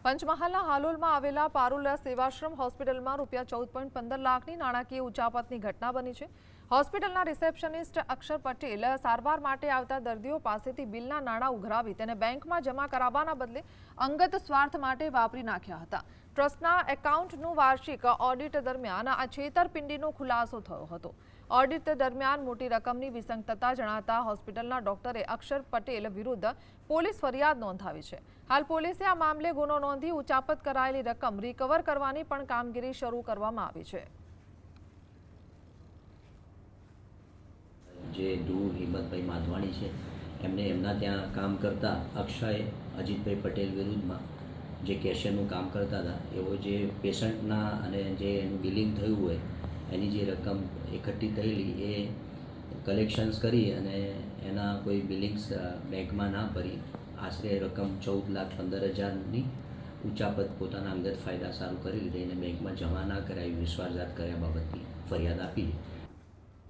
પંચમહાલના હાલોલમાં આવેલા પારુલા સેવાશ્રમ હોસ્પિટલમાં ₹14.15 લાખની નાણાકીય ઉચાપતની ઘટના બની છે। હોસ્પિટલના રિસેપ્શનિસ્ટ અક્ષર પટેલ સારવાર માટે આવતા દર્દીઓ પાસેથી બિલના નાણાં ઉઘરાવી તેને બેંકમાં જમા કરાવવાના બદલે અંગત સ્વાર્થ માટે વાપરી નાખ્યા હતા। ટ્રસ્ટના એકાઉન્ટનું વાર્ષિક ઓડિટ દરમિયાન આ છેતરપિંડીનો ખુલાસો થયો હતો। ઓડિટ દરમિયાન મોટી રકમની વિસંગતતા જણાતા હોસ્પિટલના ડોક્ટરે અક્ષર પટેલ વિરુદ્ધ પોલીસ ફરિયાદ નોંધાવી છે। હાલ પોલીસે આ મામલે ગુનો નોંધી ઉચાપત કરાયેલી રકમ રિકવર કરવાની પણ કામગીરી શરૂ કરવામાં આવી છે। જે ધ્રુવ હિંમતભાઈ માધવાણી છે એમને એમના ત્યાં કામ કરતા અક્ષય અજીતભાઈ પટેલ વિરુદ્ધમાં જે કેશિયરનું કામ કરતા હતા એવો જે પેશન્ટના અને જે એનું બિલિંગ થયું હોય એની જે રકમ એકઠી થયેલી એ કલેક્શન્સ કરી અને એના કોઈ બિલિંગ્સ બેંકમાં ના ભરી આશરે રકમ 14,15,000ની ઉચાપત પોતાના અંગત ફાયદા સારું કરી લીધી અને બેંકમાં જમા ના કરાવી વિશ્વાસઘાત કર્યા બાબતની ફરિયાદ આપી।